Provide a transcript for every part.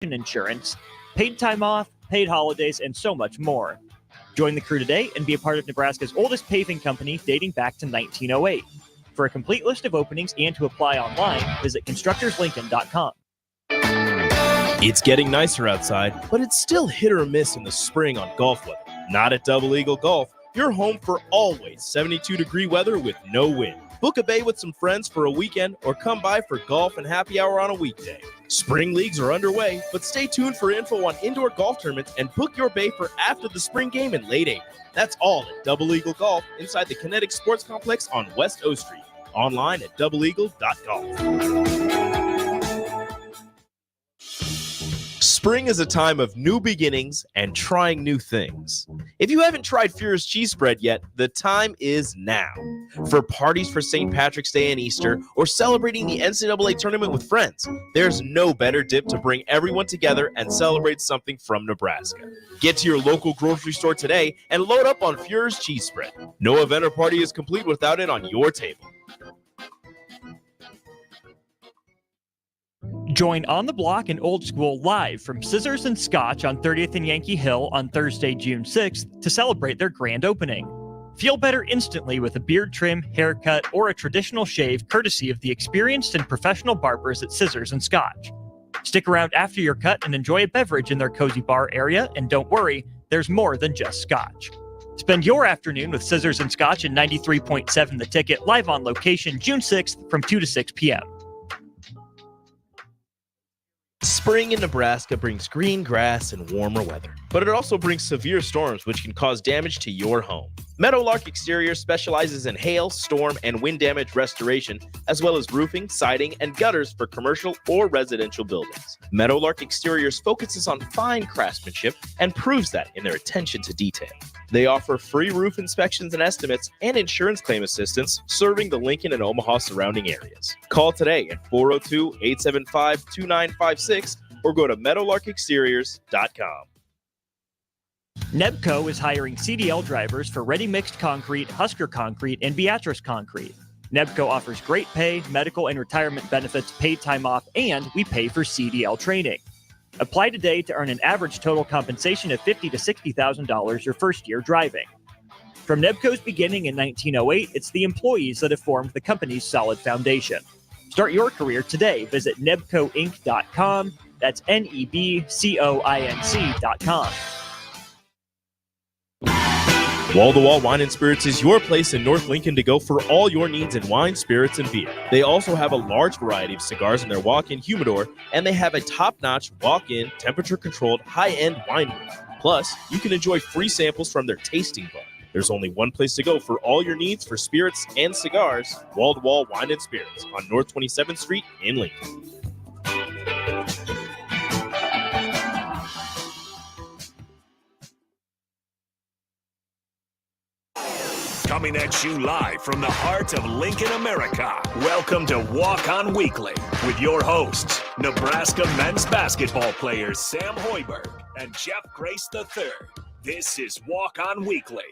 insurance, paid time off, paid holidays, and so much more. Join the crew today and be a part of Nebraska's oldest paving company dating back to 1908. For a complete list of openings and to apply online, visit constructorslincoln.com. It's getting nicer outside, but it's still hit or miss in the spring on golf weather. Not at Double Eagle Golf. You're home for always 72-degree weather with no wind. Book a bay with some friends for a weekend or come by for golf and happy hour on a weekday. Spring leagues are underway, but stay tuned for info on indoor golf tournaments and book your bay for after the spring game in late April. That's all at Double Eagle Golf inside the Kinetic Sports Complex on West O Street. Online at doubleeagle.golf. Spring is a time of new beginnings and trying new things. If you haven't tried Fuhrer's cheese spread yet, the time is now. For parties for St. Patrick's Day and Easter, or celebrating the NCAA tournament with friends, there's no better dip to bring everyone together and celebrate something from Nebraska. Get to your local grocery store today and load up on Fuhrer's cheese spread. No event or party is complete without it on your table. Join On the Block and Old School live from Scissors and Scotch on 30th and Yankee Hill on Thursday, June 6th to celebrate their grand opening. Feel better instantly with a beard trim, haircut, or a traditional shave courtesy of the experienced and professional barbers at Scissors and Scotch. Stick around after your cut and enjoy a beverage in their cozy bar area, and don't worry, there's more than just Scotch. Spend your afternoon with Scissors and Scotch and 93.7 The Ticket live on location June 6th from 2 to 6 p.m. Spring in Nebraska brings green grass and warmer weather, but it also brings severe storms which can cause damage to your home. Meadowlark Exterior specializes in hail, storm, and wind damage restoration, as well as roofing, siding, and gutters for commercial or residential buildings. Meadowlark Exteriors focuses on fine craftsmanship and proves that in their attention to detail. They offer free roof inspections and estimates and insurance claim assistance, serving the Lincoln and Omaha surrounding areas. Call today at 402-875-2956 or go to meadowlarkexteriors.com. Nebco is hiring CDL drivers for ready-mixed concrete, Husker Concrete, and Beatrice Concrete. Nebco offers great pay, medical and retirement benefits, paid time off, and we pay for CDL training. Apply today to earn an average total compensation of $50,000 to $60,000 your first year driving. From Nebco's beginning in 1908, it's the employees that have formed the company's solid foundation. Start your career today. Visit nebcoinc.com. That's NEBCOINC.com. Wall-to-Wall Wine and Spirits is your place in North Lincoln to go for all your needs in wine, spirits, and beer. They also have a large variety of cigars in their walk-in humidor, and they have a top-notch walk-in, temperature-controlled, high-end wine room. Plus, you can enjoy free samples from their tasting bar. There's only one place to go for all your needs for spirits and cigars, Wall-to-Wall Wine and Spirits on North 27th Street in Lincoln. Coming at you live from the heart of Lincoln, America. Welcome to Walk On Weekly with your hosts, Nebraska men's basketball players Sam Hoiberg and Jeff Grace III. This is Walk On Weekly.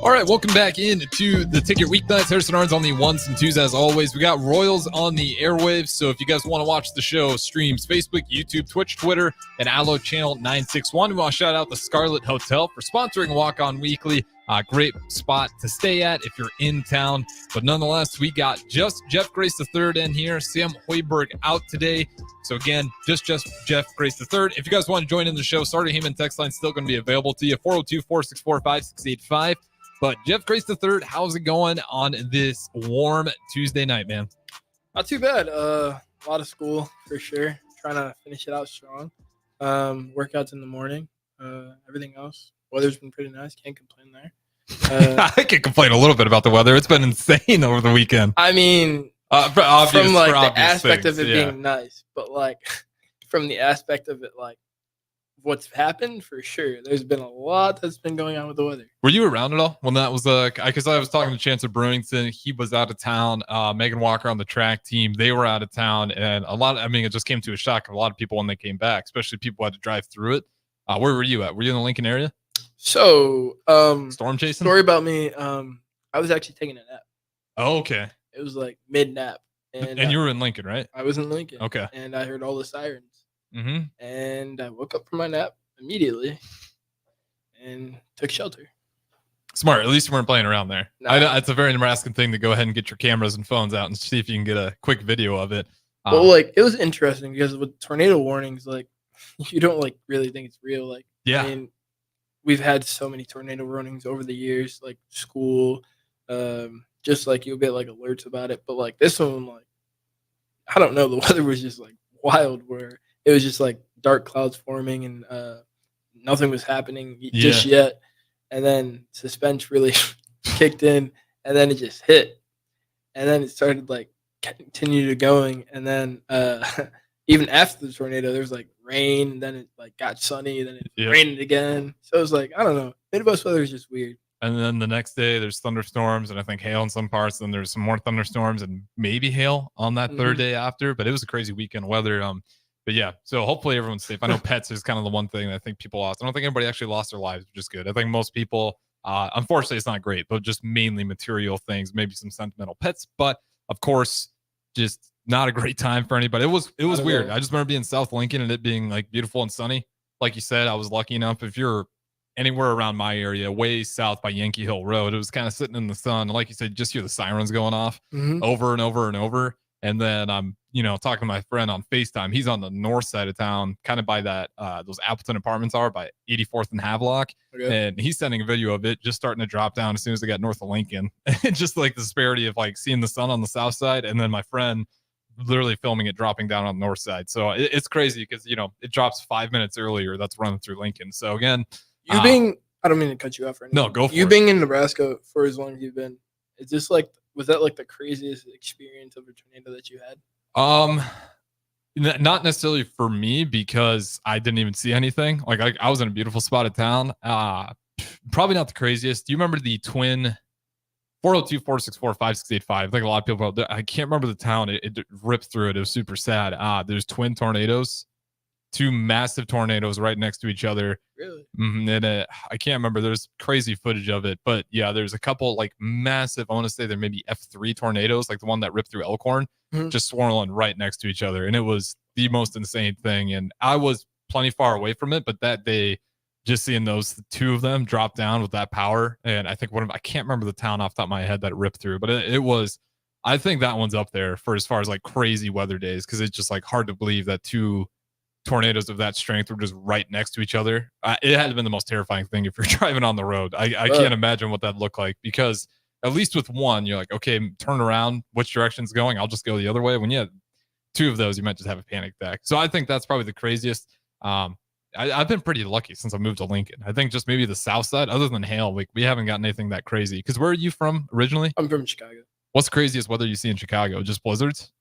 All right, welcome back into the Ticket Weeknights. Harrison Arns on the ones and twos as always. We got Royals on the airwaves, so if you guys want to watch the show, streams Facebook, YouTube, Twitch, Twitter, and Allo Channel 961. We want to shout out the Scarlet Hotel for sponsoring Walk On Weekly. Great spot to stay at if you're in town. But nonetheless, we got just Jeff Grace III in here. Sam Hoiberg out today. So again, just Jeff Grace III. If you guys want to join in the show, Starter Heyman text line still going to be available to you. 402-464-5685. But Jeff Grace III, how's it going on this warm Tuesday night, man? Not too bad. A lot of school for sure. Trying to finish it out strong. Workouts in the morning. Everything else. Weather's been pretty nice. Can't complain there. I can complain a little bit about the weather. It's been insane over the weekend. I mean, from like the aspect of it being nice, but like from the aspect of it, like what's happened for sure. There's been a lot that's been going on with the weather. Were you around at all when that was because I was talking to Chancellor Brewington. He was out of town. Megan Walker on the track team, they were out of town, and it just came to a shock of a lot of people when they came back, especially people who had to drive through it. Where were you at? Were you in the Lincoln area? So storm chasing? Story about me. I was actually taking a nap. Oh, okay. It was like mid nap. And you were in Lincoln, right? I was in Lincoln. Okay. And I heard all the sirens. Mm-hmm. And I woke up from my nap immediately and took shelter. Smart. At least you weren't playing around there. Nah. It's a very Nebraskan thing to go ahead and get your cameras and phones out and see if you can get a quick video of it. Well, like, it was interesting because with tornado warnings, like, you don't, like, really think it's real. Like, yeah. I mean, we've had so many tornado warnings over the years, like school, just, like, you'll get, like, alerts about it. But, like, this one, like, I don't know. The weather was just, like, wild where it was just, like, dark clouds forming and nothing was happening just yet. And then suspense really kicked in, and then it just hit. And then it started, like, continued going. And then even after the tornado, there was, like, rain. And then it, like, got sunny. Then it rained again. So it was, like, I don't know. Midwest weather is just weird. And then the next day, there's thunderstorms, and I think hail in some parts. Then there's some more thunderstorms and maybe hail on that third day after. But it was a crazy weekend weather. But yeah, so hopefully everyone's safe. I know pets is kind of the one thing that I think people lost. I don't think anybody actually lost their lives, which is good. I think most people, unfortunately, it's not great, but just mainly material things, maybe some sentimental pets. But of course, just not a great time for anybody. It was weird. I just remember being in South Lincoln and it being like beautiful and sunny. Like you said, I was lucky enough. If you're anywhere around my area, way south by Yankee Hill Road, it was kind of sitting in the sun. And like you said, just hear the sirens going off over and over and over. And then I'm, talking to my friend on FaceTime. He's on the north side of town, kind of by that, those Appleton apartments are by 84th and Havelock. Okay. And he's sending a video of it just starting to drop down as soon as they got north of Lincoln. And just like the disparity of like seeing the sun on the south side. And then my friend literally filming it dropping down on the north side. So it's crazy because, it drops 5 minutes earlier. That's running through Lincoln. So again, I don't mean to cut you off right now. No, go for it. You being in Nebraska for as long as you've been, is this like, was that like the craziest experience of a tornado that you had? Not necessarily for me because I didn't even see anything. Like I was in a beautiful spot of town. Probably not the craziest. Do you remember the twin 402-464-5685? I think a lot of people, I can't remember the town. It ripped through it. It was super sad. There's twin tornadoes, 2 massive tornadoes right next to each other. Really? And I can't remember. There's crazy footage of it, but yeah, there's a couple like massive, I want to say there may be F3 tornadoes, like the one that ripped through Elkhorn, just swirling right next to each other. And it was the most insane thing. And I was plenty far away from it, but that day, just seeing those 2 of them drop down with that power. And I think I can't remember the town off the top of my head that it ripped through, but it was, I think that one's up there for as far as like crazy weather days. Cause it's just like hard to believe that 2 tornadoes of that strength were just right next to each other. It had been the most terrifying thing if you're driving on the road. I can't imagine what that looked like because at least with one, you're like, okay, turn around, which direction's going? I'll just go the other way. When you have 2 of those, you might just have a panic attack. So I think that's probably the craziest. I've been pretty lucky since I moved to Lincoln. I think just maybe the south side, other than hail, like we haven't gotten anything that crazy. Because where are you from originally? I'm from Chicago. What's the craziest weather you see in Chicago? Just blizzards?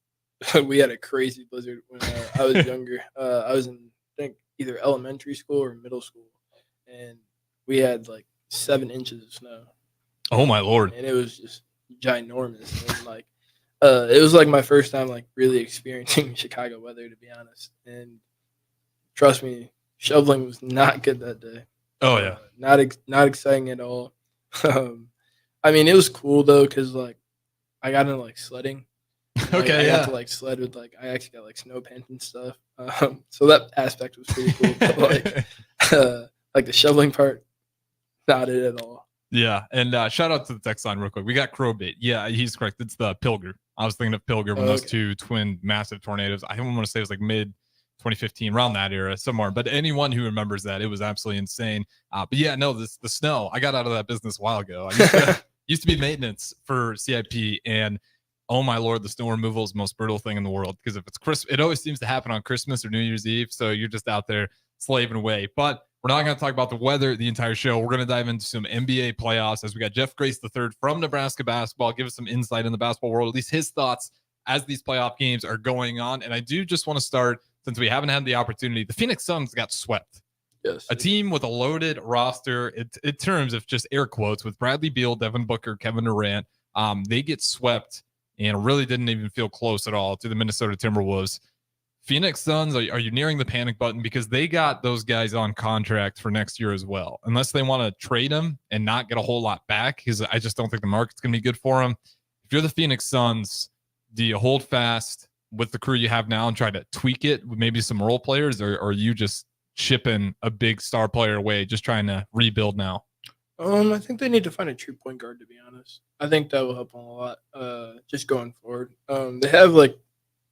We had a crazy blizzard when I was younger. I was in, I think, either elementary school or middle school, and we had like 7 inches of snow. Oh my Lord! And it was just ginormous. And like, it was like my first time like really experiencing Chicago weather, to be honest. And trust me, shoveling was not good that day. Oh yeah, not exciting at all. I mean, it was cool though because like I got into like sledding. Okay, I got to like sled with like I actually got like snow pants and stuff. So that aspect was pretty cool. But like the shoveling part, not it at all. Yeah, and shout out to the text line real quick. We got Crowbait. Yeah, he's correct. It's the Pilger. I was thinking of Pilger when those 2 twin massive tornadoes. I don't want to say it was like mid 2015, around that era somewhere. But anyone who remembers that, it was absolutely insane. But yeah, no, the snow. I got out of that business a while ago. I used to be maintenance for CIP, and oh my Lord, the snow removal is the most brutal thing in the world because if it's Christmas, it always seems to happen on Christmas or New Year's Eve. So you're just out there slaving away. But we're not going to talk about the weather the entire show. We're going to dive into some NBA playoffs as we got Jeff Grace III from Nebraska basketball. Give us some insight in the basketball world, at least his thoughts as these playoff games are going on. And I do just want to start, since we haven't had the opportunity, the Phoenix Suns got swept. Yes. A team with a loaded roster, in terms of just air quotes, with Bradley Beal, Devin Booker, Kevin Durant. They get swept and really didn't even feel close at all to the Minnesota Timberwolves. Phoenix Suns, are you nearing the panic button? Because they got those guys on contract for next year as well. Unless they want to trade them and not get a whole lot back, because I just don't think the market's going to be good for them. If you're the Phoenix Suns, do you hold fast with the crew you have now and try to tweak it with maybe some role players, or are you just shipping a big star player away, just trying to rebuild now? I think they need to find a true point guard, to be honest. I think that will help them a lot, just going forward. They have like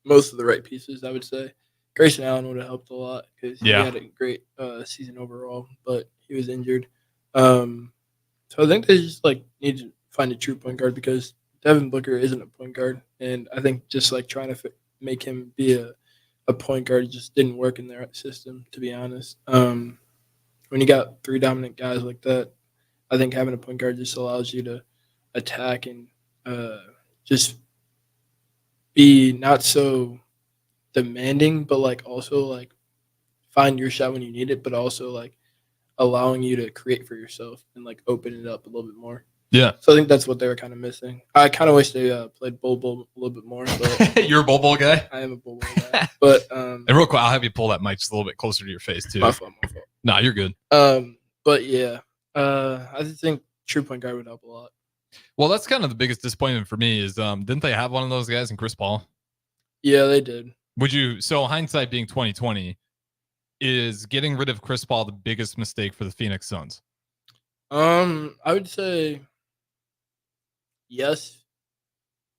most of the right pieces, I would say. Grayson Allen would have helped a lot because he had a great season overall, but he was injured. So I think they just like need to find a true point guard because Devin Booker isn't a point guard, and I think just like trying to make him be a point guard just didn't work in their system, to be honest. When you got 3 dominant guys like that, I think having a point guard just allows you to attack and just be not so demanding, but like also like find your shot when you need it, but also like allowing you to create for yourself and like open it up a little bit more. Yeah. So I think that's what they were kind of missing. I kind of wish they played Bol Bol a little bit more. But You're a Bol guy? I am a Bol guy. But and real quick, I'll have you pull that mic just a little bit closer to your face too. My fault. Nah, you're good. But yeah, I just think true point guard would help a lot. Well, that's kind of the biggest disappointment for me is didn't they have one of those guys in Chris Paul? Yeah, they did. So hindsight being 2020, is getting rid of Chris Paul the biggest mistake for the Phoenix Suns? I would say yes,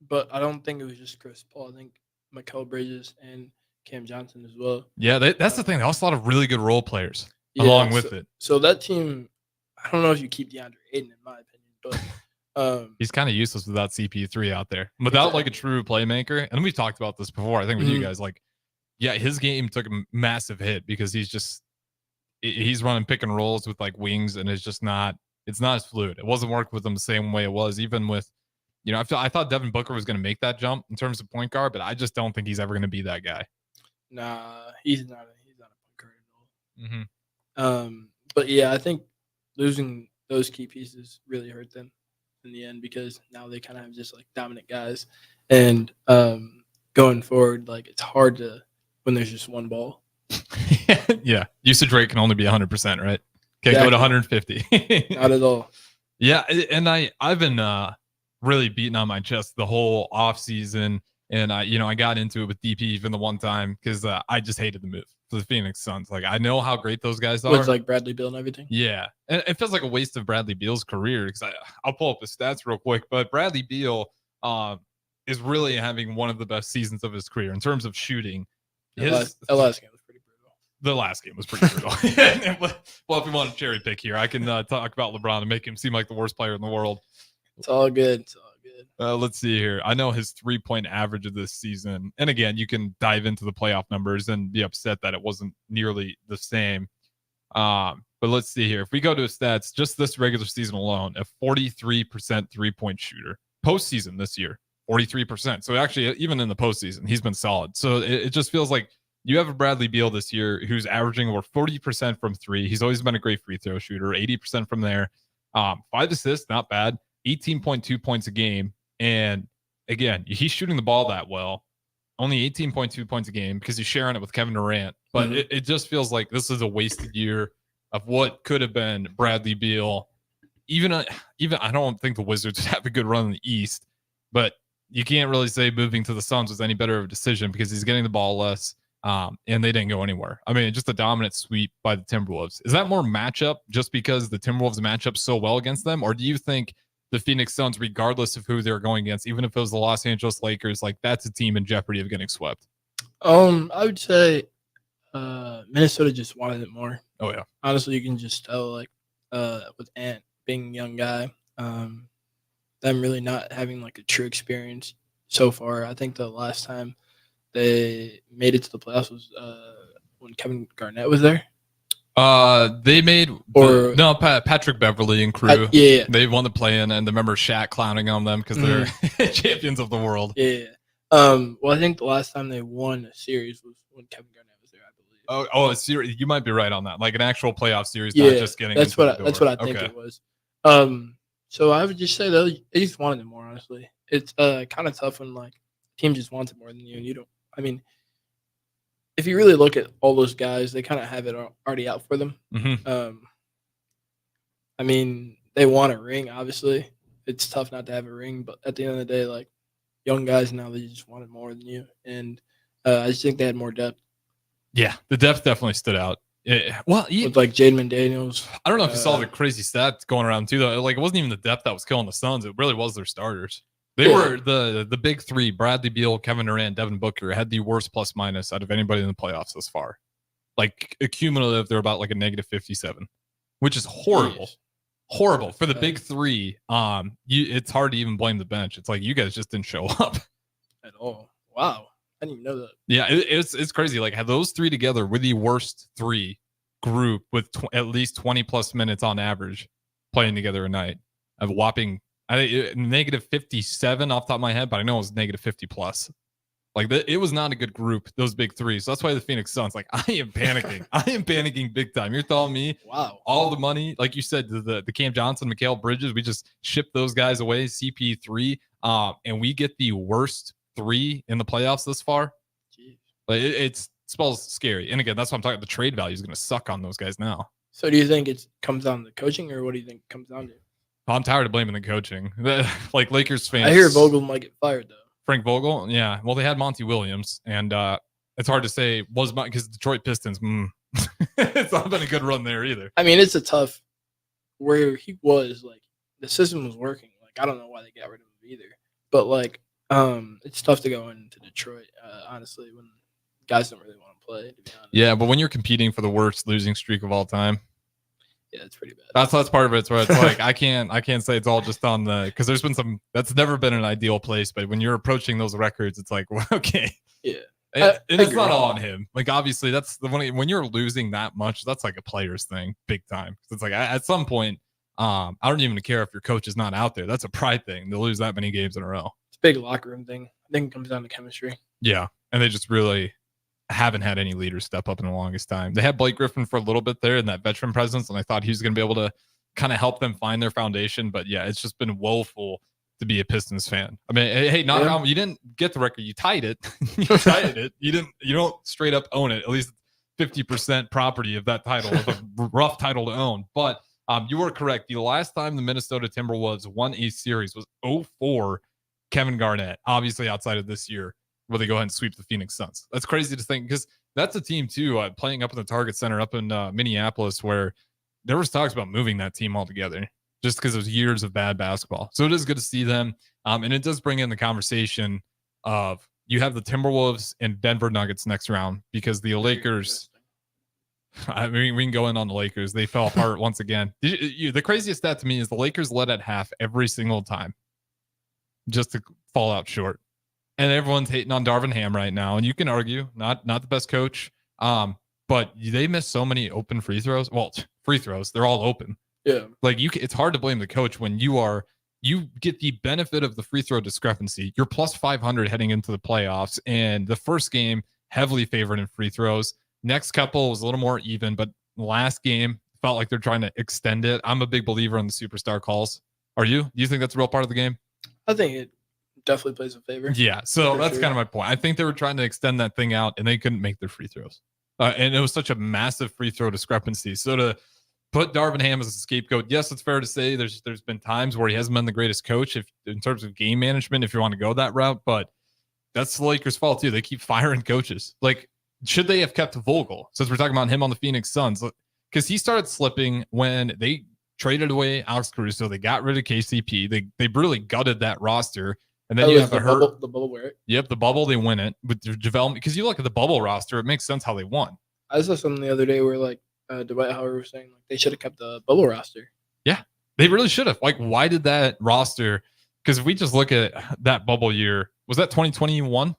but I don't think it was just Chris Paul. I think Mikal Bridges and Cam Johnson as well. Yeah, that's the thing. They also a lot of really good role players along with it. So that team, I don't know if you keep DeAndre Ayton, in my opinion, but he's kind of useless without CP3 out there, without like a true playmaker. And we've talked about this before, I think, with you guys. Like, yeah, his game took a massive hit because he's running pick and rolls with like wings, and it's not as fluid. It wasn't working with him the same way it was, even with, I thought Devin Booker was going to make that jump in terms of point guard, but I just don't think he's ever going to be that guy. Nah, he's not a point guard at all. But yeah, I think losing those key pieces really hurt them in the end because now they kind of have just like dominant guys, and going forward, like it's hard to when there's just one ball. Yeah, usage rate can only be 100%, right? Can't go to 150. Not at all. Yeah, and I've been really beating on my chest the whole off season, and I got into it with DP even the one time because I just hated the move for the Phoenix Suns. Like, I know how great those guys are. With like Bradley Beal and everything. Yeah, and it feels like a waste of Bradley Beal's career because I'll pull up the stats real quick, but Bradley Beal is really having one of the best seasons of his career in terms of shooting. The last game was pretty brutal. The last game was pretty brutal. Well, if we want to cherry pick here, I can talk about LeBron and make him seem like the worst player in the world. It's all good. Let's see here. I know his 3-point average of this season. And again, you can dive into the playoff numbers and be upset that it wasn't nearly the same. But let's see here. If we go to his stats, just this regular season alone, a 43% 3-point shooter. Postseason this year, 43%. So actually, even in the postseason, he's been solid. So it just feels like you have a Bradley Beal this year who's averaging over 40% from 3. He's always been a great free throw shooter, 80% from there. 5 assists, not bad. 18.2 points a game. And again, he's shooting the ball that well. Only 18.2 points a game because he's sharing it with Kevin Durant. But it just feels like this is a wasted year of what could have been Bradley Beal. Even I don't think the Wizards have a good run in the East, but you can't really say moving to the Suns was any better of a decision because he's getting the ball less, and they didn't go anywhere. I mean, just a dominant sweep by the Timberwolves. Is that more matchup just because the Timberwolves match up so well against them, or do you think the Phoenix Suns, regardless of who they're going against, even if it was the Los Angeles Lakers, like that's a team in jeopardy of getting swept? I would say Minnesota just wanted it more. Oh yeah, honestly, you can just tell like with Ant being a young guy, them really not having like a true experience so far. I think the last time they made it to the playoffs was when Kevin Garnett was there. They made Patrick Beverly and crew. Yeah, they won the play-in, and remember Shaq clowning on them because they're champions of the world. Yeah. Well, I think the last time they won a series was when Kevin Garnett was there, I believe. A series. You might be right on that. Like an actual playoff series, yeah, not just getting. That's what I think it was. So I would just say they just wanted it more. Honestly, it's kind of tough when like team just wants it more than you, and you don't. I mean, if you really look at all those guys, they kind of have it already out for them. Mm-hmm. I mean, they want a ring. Obviously, it's tough not to have a ring, but at the end of the day, like young guys now that just wanted more than you, and I just think they had more depth. Yeah, the depth definitely stood out. With like Jaden McDaniels. I don't know if you saw the crazy stats going around too, though. Like, it wasn't even the depth that was killing the Suns. It really was their starters. They were the big three: Bradley Beal, Kevin Durant, Devin Booker had the worst plus minus out of anybody in the playoffs thus far. Like, cumulative, they're about like a negative 57, which is horrible. Jeez. Horrible for the big three. It's hard to even blame the bench. It's like you guys just didn't show up at all. Wow. I didn't even know that. Yeah, it's crazy. Like, those three together were the worst three group with at least 20 plus minutes on average playing together a night. A whopping negative 57 off the top of my head, but I know it was negative 50 plus. Like, it was not a good group, those big three. So that's why the Phoenix Suns, like, I am panicking. I am panicking big time. You're telling me, wow, all the money, like you said, the Cam Johnson, Mikal Bridges, we just shipped those guys away, CP3, and we get the worst three in the playoffs this far. Jeez. Like, it spells scary. And again, that's what I'm talking. The trade value is going to suck on those guys now. So do you think it comes down to coaching, or what do you think it comes down to? I'm tired of blaming the coaching. Like, Lakers fans. I hear Vogel might get fired, though. Frank Vogel? Yeah. Well, they had Monty Williams, and it's hard to say because Detroit Pistons, it's not been a good run there either. I mean, it's a tough where he was, like, the system was working. Like, I don't know why they got rid of him either. But, like, it's tough to go into Detroit, honestly, when guys don't really want to play, to be honest. Yeah, but when you're competing for the worst losing streak of all time, yeah, it's pretty bad. That's part of it. Where it's like I can't say it's all just on because there's been some that's never been an ideal place, but when you're approaching those records, it's like, well, okay, yeah, and it's not all on him. Like, obviously, that's the one when you're losing that much, that's like a player's thing, big time. It's like at some point, I don't even care if your coach is not out there. That's a pride thing to lose that many games in a row. It's a big locker room thing. I think it comes down to chemistry. Yeah, and they just really haven't had any leaders step up in the longest time. They had Blake Griffin for a little bit there in that veteran presence, and I thought he was going to be able to kind of help them find their foundation. But yeah, it's just been woeful to be a Pistons fan. I mean, hey, you didn't get the record, you tied it. You tied it. You don't straight up own it. At least 50% property of that title, of a rough title to own. But you were correct. The last time the Minnesota Timberwolves won a series was 0-4 Kevin Garnett, obviously outside of this year, where they go ahead and sweep the Phoenix Suns. That's crazy to think, because that's a team too, playing up in the Target Center up in Minneapolis, where there was talks about moving that team altogether just because it was years of bad basketball. So it is good to see them. And it does bring in the conversation of you have the Timberwolves and Denver Nuggets next round, because the Lakers, I mean, we can go in on the Lakers. They fell apart once again. The craziest stat to me is the Lakers led at half every single time just to fall out short. And everyone's hating on Darvin Ham right now. And you can argue, not the best coach, but they miss so many open free throws. Well, free throws, they're all open. Yeah. Like, it's hard to blame the coach when you get the benefit of the free throw discrepancy. You're plus 500 heading into the playoffs. And the first game, heavily favored in free throws. Next couple was a little more even, but last game felt like they're trying to extend it. I'm a big believer in the superstar calls. Are you? Do you think that's a real part of the game? I think it definitely plays a favor. Yeah, so that's kind of my point. I think they were trying to extend that thing out, and they couldn't make their free throws. And it was such a massive free throw discrepancy. So to put Darvin Ham as a scapegoat, yes, it's fair to say there's been times where he hasn't been the greatest coach in terms of game management, if you want to go that route, but that's the Lakers' fault too. They keep firing coaches. Like, should they have kept Vogel, since we're talking about him on the Phoenix Suns? Because he started slipping when they traded away Alex Caruso. They got rid of KCP. They brutally gutted that roster. And then you have the bubble wear it. Yep, the bubble, they win it with their development. Because you look at the bubble roster, it makes sense how they won. I saw something the other day where, like, Dwight Howard was saying, like, they should have kept the bubble roster. Yeah, they really should have. Like, why did that roster? Because if we just look at that bubble year, was that 2021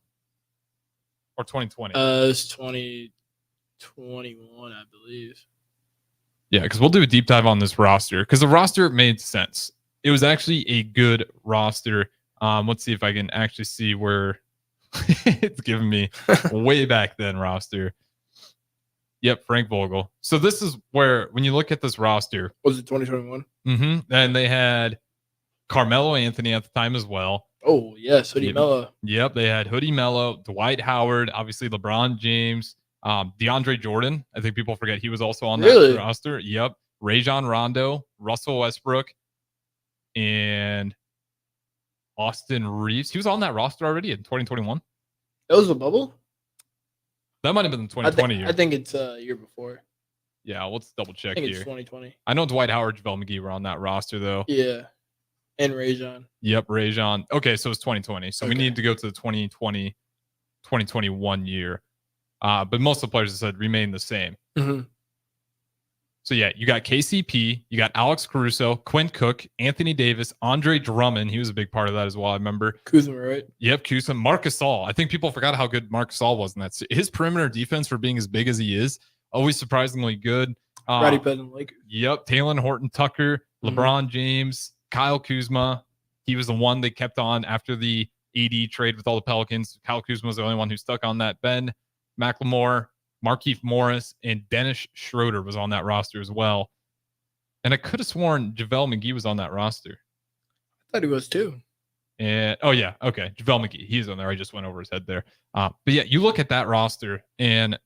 or 2020? It's 2021, I believe. Yeah, because we'll do a deep dive on this roster, because the roster made sense. It was actually a good roster. Let's see if I can actually see where it's giving me way back then roster. Yep, Frank Vogel. So this is where, when you look at this roster, was it 2021? Mm-hmm. And they had Carmelo Anthony at the time as well. Oh yes, Hoodie Melo. Yep, they had Hoodie Melo, Dwight Howard, obviously LeBron James, DeAndre Jordan. I think people forget he was also on that roster. Yep, Rajon Rondo, Russell Westbrook, and Austin Reeves. He was on that roster already in 2021. That was a bubble? That might have been the 2020 year. I think it's a year before. Yeah, let's double check I think here. it's 2020. I know Dwight Howard, JaVale McGee were on that roster, though. Yeah. And Rajon. Yep, Rajon. Okay, so it's 2020. So we need to go to the 2020, 2021 year. But most of the players, I said, remain the same. Mm-hmm. So, yeah, you got KCP, you got Alex Caruso, Quinn Cook, Anthony Davis, Andre Drummond. He was a big part of that as well, I remember. Kuzma, right? Yep, Kuzma. Marcus All. I think people forgot how good Marcus All was in that. His perimeter defense for being as big as he is, always surprisingly good. Roddy Pettin, Lakers. Yep, Talon Horton Tucker, LeBron James, Kyle Kuzma. He was the one they kept on after the AD trade with all the Pelicans. Kyle Kuzma was the only one who stuck on that. Ben McLemore, Markieff Morris, and Dennis Schroeder was on that roster as well. And I could have sworn JaVale McGee was on that roster. I thought he was too. And okay. JaVale McGee. He's on there. I just went over his head there. But yeah, you look at that roster and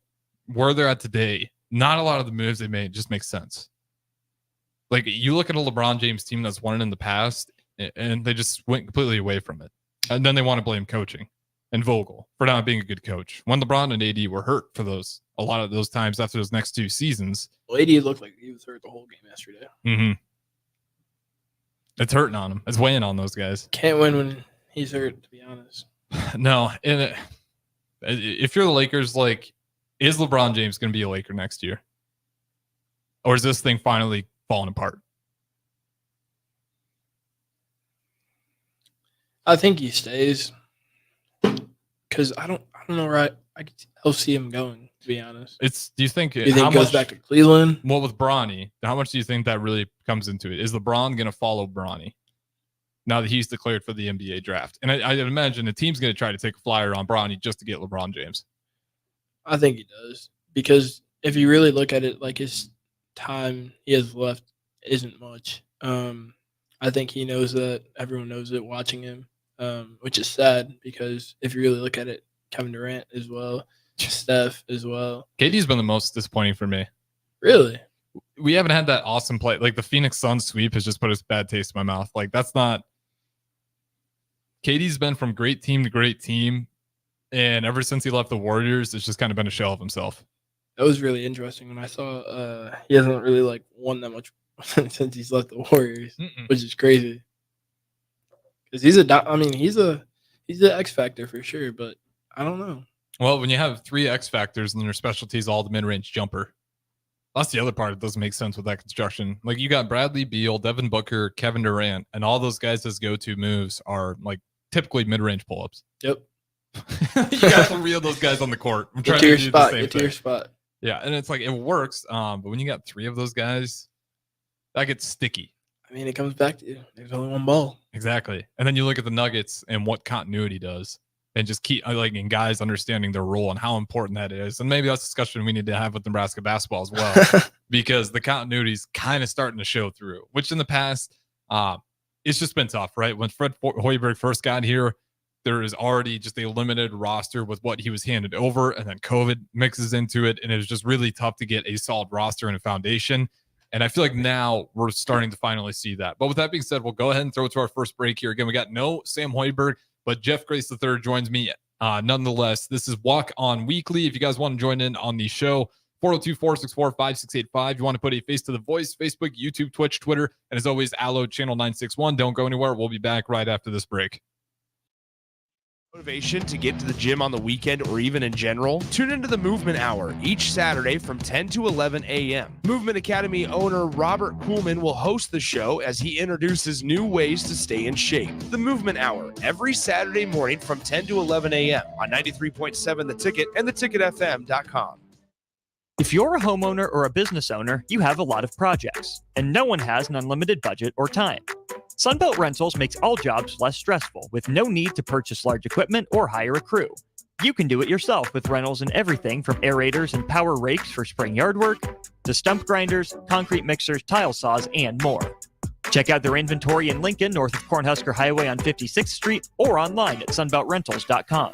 where they're at today, not a lot of the moves they made just make sense. Like you look at a LeBron James team that's won it in the past and they just went completely away from it. And then they want to blame coaching and Vogel for not being a good coach. When LeBron and AD were hurt for a lot of those times after those next two seasons. Well, AD looked like he was hurt the whole game yesterday. Mm-hmm. It's hurting on him. It's weighing on those guys. Can't win when he's hurt, to be honest. No. And if you're the Lakers, like, is LeBron James going to be a Laker next year? Or is this thing finally falling apart? I think he stays. Because I don't know right. I'll see him going, to be honest. Do you think he goes back to Cleveland? Well, with Bronny, how much do you think that really comes into it? Is LeBron going to follow Bronny now that he's declared for the NBA draft? And I imagine the team's going to try to take a flyer on Bronny just to get LeBron James. I think he does. Because if you really look at it, like his time he has left isn't much. I think he knows that. Everyone knows it watching him. Which is sad because if you really look at it, Kevin Durant as well, Steph as well. KD's been the most disappointing for me. Really? We haven't had that awesome play. Like the Phoenix Suns sweep has just put a bad taste in my mouth. Like that's not. KD's been from great team to great team. And ever since he left the Warriors, it's just kind of been a shell of himself. That was really interesting when I saw he hasn't really like won that much since he's left the Warriors, which is crazy. Because he's an X factor for sure, but I don't know. Well, when you have three X factors and their specialties all the mid-range jumper, that's the other part that doesn't make sense with that construction. Like you got Bradley Beal, Devin Booker, Kevin Durant, and all those guys' go-to moves are like typically mid-range pull-ups. Yep. You got three of those guys on the court. I'm trying to do spot. the same Get to thing. your spot. Yeah, and it's like it works, but when you got three of those guys, that gets sticky. I mean, it comes back to there's only one ball. Exactly. And then you look at the Nuggets and what continuity does and just keep and guys understanding their role and how important that is. And maybe that's a discussion we need to have with Nebraska basketball as well, because the continuity is kind of starting to show through, which in the past, it's just been tough, right? When Fred Hoiberg first got here, there is already just a limited roster with what he was handed over. And then COVID mixes into it. And it was just really tough to get a solid roster and a foundation. And I feel like now we're starting to finally see that. But with that being said, we'll go ahead and throw it to our first break here. Again, we got no Sam Hoiberg, but Jeff Grace III joins me nonetheless. This is Walk On Weekly. If you guys want to join in on the show, 402-464-5685. You want to put a face to the voice, Facebook, YouTube, Twitch, Twitter, and as always, Allo Channel 961. Don't go anywhere. We'll be back right after this break. Motivation to get to the gym on the weekend or even in general? Tune into the Movement Hour each Saturday from 10 to 11 a.m. Movement Academy owner Robert Kuhlman will host the show as he introduces new ways to stay in shape. The Movement Hour every Saturday morning from 10 to 11 a.m. on 93.7 The Ticket and theticketfm.com. If you're a homeowner or a business owner, you have a lot of projects, and no one has an unlimited budget or time. Sunbelt Rentals makes all jobs less stressful with no need to purchase large equipment or hire a crew. You can do it yourself with rentals and everything from aerators and power rakes for spring yard work to stump grinders, concrete mixers, tile saws, and more. Check out their inventory in Lincoln, north of Cornhusker Highway on 56th Street, or online at sunbeltrentals.com.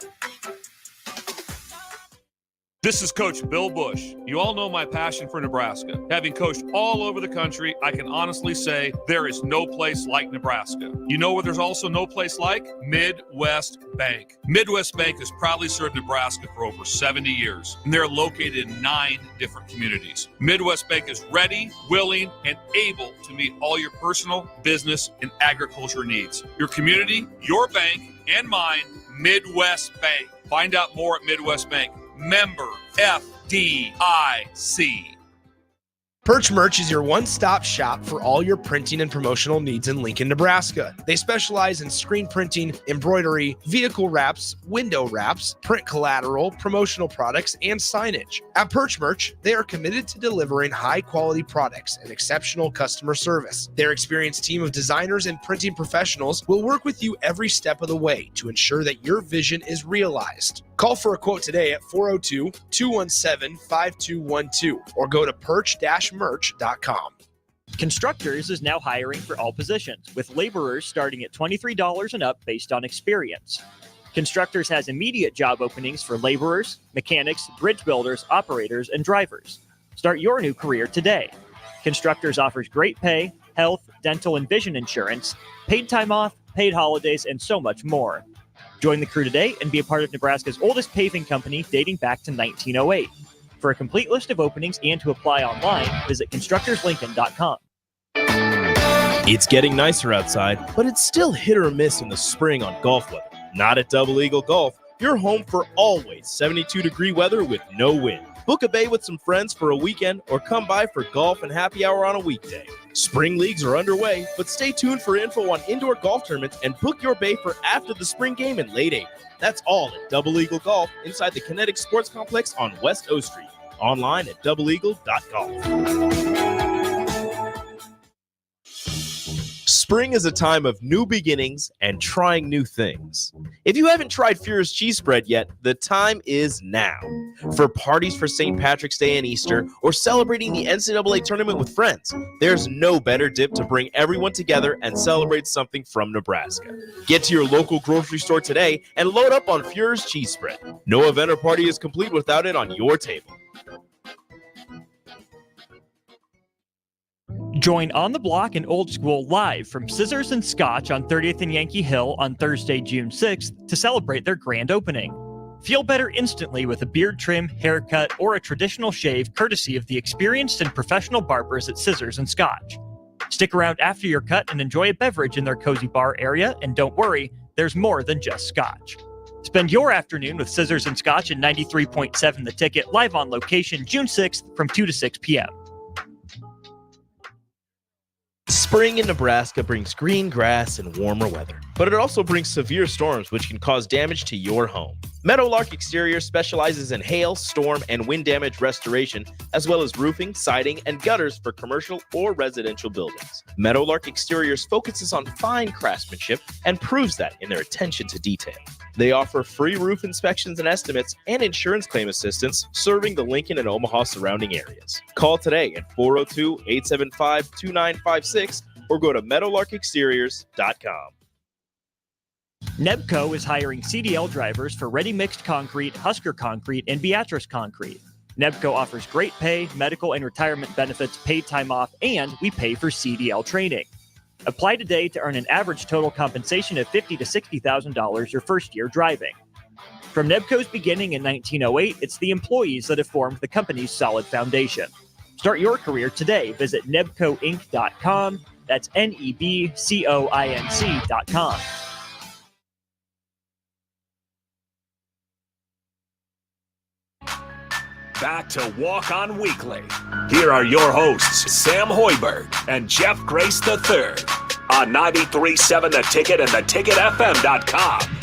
This is Coach Bill Bush. You all know my passion for Nebraska. Having coached all over the country, I can honestly say there is no place like Nebraska. You know where there's also no place like? Midwest Bank. Midwest Bank has proudly served Nebraska for over 70 years, and they're located in 9 different communities. Midwest Bank is ready, willing, and able to meet all your personal, business, and agriculture needs. Your community, your bank, and mine, Midwest Bank. Find out more at Midwest Bank. Member FDIC. Perch Merch is your one-stop shop for all your printing and promotional needs in Lincoln, Nebraska. They specialize in screen printing, embroidery, vehicle wraps, window wraps, print collateral, promotional products, and signage. At Perch Merch, they are committed to delivering high-quality products and exceptional customer service. Their experienced team of designers and printing professionals will work with you every step of the way to ensure that your vision is realized. Call for a quote today at 402-217-5212 or go to perch-merch.com. Constructors is now hiring for all positions, with laborers starting at $23 and up based on experience. Constructors has immediate job openings for laborers, mechanics, bridge builders, operators, and drivers. Start your new career today. Constructors offers great pay, health, dental, and vision insurance, paid time off, paid holidays, and so much more. Join the crew today and be a part of Nebraska's oldest paving company dating back to 1908. For a complete list of openings and to apply online, visit constructorslincoln.com. It's getting nicer outside, but it's still hit or miss in the spring on golf weather. Not at Double Eagle Golf. You're home for always 72-degree weather with no wind. Book a bay with some friends for a weekend or come by for golf and happy hour on a weekday. Spring leagues are underway, but stay tuned for info on indoor golf tournaments and book your bay for after the spring game in late April. That's all at Double Eagle Golf inside the Kinetic Sports Complex on West O Street. Online at doubleeagle.golf. Spring is a time of new beginnings and trying new things. If you haven't tried Fuhrer's cheese spread yet, the time is now. For parties for St. Patrick's Day and Easter, or celebrating the NCAA tournament with friends, there's no better dip to bring everyone together and celebrate something from Nebraska. Get to your local grocery store today and load up on Fuhrer's cheese spread. No event or party is complete without it on your table. Join On the Block and Old School live from Scissors and Scotch on 30th and Yankee Hill on Thursday, June 6th to celebrate their grand opening. Feel better instantly with a beard trim, haircut, or a traditional shave courtesy of the experienced and professional barbers at Scissors and Scotch. Stick around after your cut and enjoy a beverage in their cozy bar area, and don't worry, there's more than just Scotch. Spend your afternoon with Scissors and Scotch at 93.7 The Ticket, live on location June 6th from 2 to 6 p.m. Spring in Nebraska brings green grass and warmer weather, but it also brings severe storms which can cause damage to your home. Meadowlark Exterior specializes in hail, storm, and wind damage restoration, as well as roofing, siding, and gutters for commercial or residential buildings. Meadowlark Exteriors focuses on fine craftsmanship and proves that in their attention to detail. They offer free roof inspections and estimates and insurance claim assistance, serving the Lincoln and Omaha surrounding areas. Call today at 402-875-2956 or go to meadowlarkexteriors.com. Nebco is hiring CDL drivers for ready-mixed concrete, Husker concrete, and Beatrice concrete. Nebco offers great pay, medical and retirement benefits, paid time off, and we pay for CDL training. Apply today to earn an average total compensation of $50,000 to $60,000 your first year driving. From Nebco's beginning in 1908, it's the employees that have formed the company's solid foundation. Start your career today. Visit nebcoinc.com. That's NEBCOINC.com. Back to Walk On Weekly. Here are your hosts, Sam Hoiberg and Jeff Grace III on 93.7 The Ticket and theticketfm.com.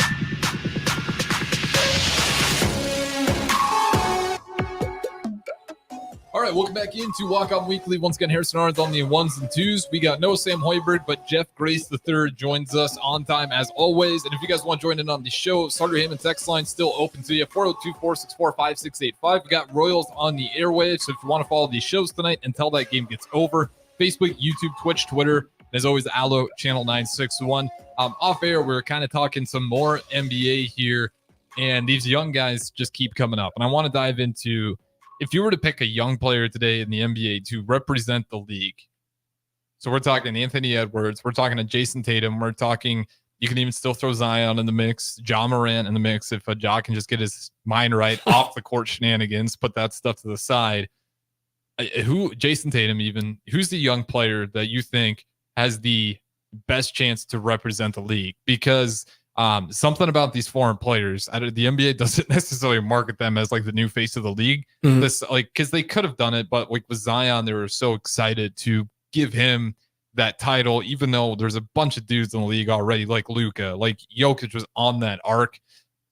All right, welcome back into Walk On Weekly. Once again, Harrison Arns on the ones and twos. We got no Sam Hoiberg, but Jeff Grace III joins us on time as always. And if you guys want to join in on the show, Starter Heyman text line still open to you, 402-464-5685. We got Royals on the airwaves, so if you want to follow these shows tonight until that game gets over, Facebook, YouTube, Twitch, Twitter, and as always, Allo Channel 961. Off air, we're kind of talking some more NBA here. And these young guys just keep coming up. And I want to dive into, if you were to pick a young player today in the NBA to represent the league. So we're talking Anthony Edwards. We're talking to Jason Tatum. We're talking, you can even still throw Zion in the mix, Ja Morant in the mix. If Ja can just get his mind right, off the court shenanigans, put that stuff to the side. Jason Tatum even, who's the young player that you think has the best chance to represent the league? Because something about these foreign players, the NBA doesn't necessarily market them as like the new face of the league. Mhm. This, like, because they could have done it, but like with Zion, they were so excited to give him that title, even though there's a bunch of dudes in the league already, like Luka, like Jokic was on that arc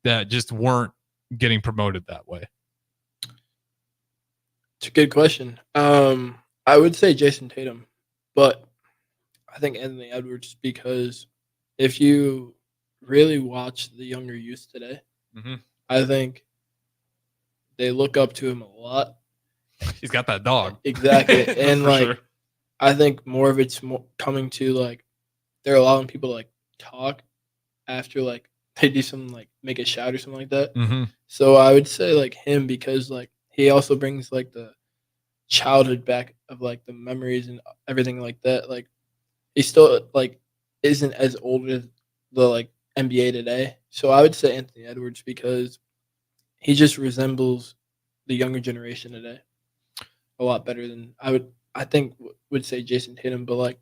that just weren't getting promoted that way. It's a good question. I would say Jason Tatum, but I think Anthony Edwards, because if you really watch the younger youth today, I think they look up to him a lot. He's got that dog. Exactly. And For like, sure. I think more of it's coming to like, they're allowing people to like talk after like they do something like make a shout or something like that. So I would say like him, because like he also brings like the childhood back of like the memories and everything like that. Like he still like isn't as old as the like NBA today. So I would say Anthony Edwards, because he just resembles the younger generation today a lot better than I think would say Jason Tatum. But like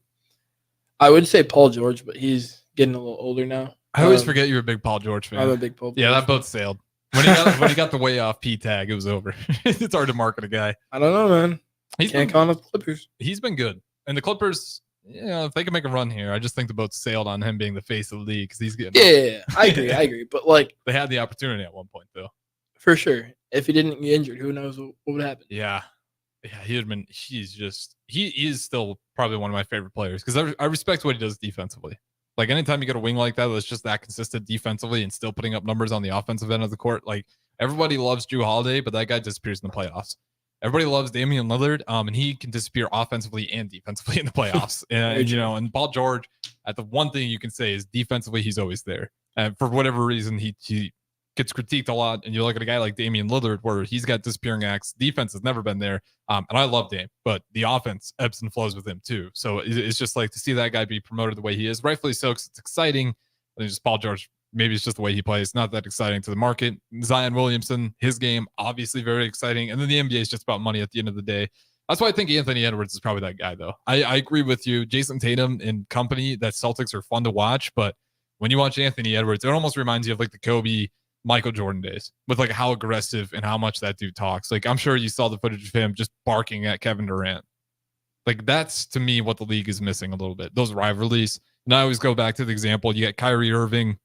I would say Paul George, but he's getting a little older now. I always forget you're a big Paul George fan. I'm a big Paul. Yeah, George that boat sailed. When he got the way off P tag, it was over. It's hard to market a guy. I don't know, man. Can't count on the Clippers. He's been good. And the Clippers, if they can make a run here, I just think the boat sailed on him being the face of the league, because he's getting. Yeah, I agree. But like, they had the opportunity at one point, though. For sure. If he didn't get injured, who knows what would happen? Yeah, he is still probably one of my favorite players, because I respect what he does defensively. Like anytime you get a wing like that that's just that consistent defensively and still putting up numbers on the offensive end of the court, like everybody loves Jrue Holiday, but that guy disappears in the playoffs. Everybody loves Damian Lillard, and he can disappear offensively and defensively in the playoffs. And and Paul George, at the one thing you can say is defensively he's always there. And for whatever reason, he gets critiqued a lot. And you look at a guy like Damian Lillard, where he's got disappearing acts. Defense has never been there. And I love Dame, but the offense ebbs and flows with him too. So it's just like to see that guy be promoted the way he is, rightfully so, because it's exciting. I think just Paul George, maybe it's just the way he plays, not that exciting to the market. Zion Williamson, his game, obviously very exciting. And then the NBA is just about money at the end of the day. That's why I think Anthony Edwards is probably that guy, though. I agree with you. Jason Tatum and company, that Celtics are fun to watch, but when you watch Anthony Edwards, it almost reminds you of like the Kobe, Michael Jordan days, with like how aggressive and how much that dude talks. Like I'm sure you saw the footage of him just barking at Kevin Durant. Like that's to me what the league is missing a little bit. Those rivalries. And I always go back to the example. You got Kyrie Irving,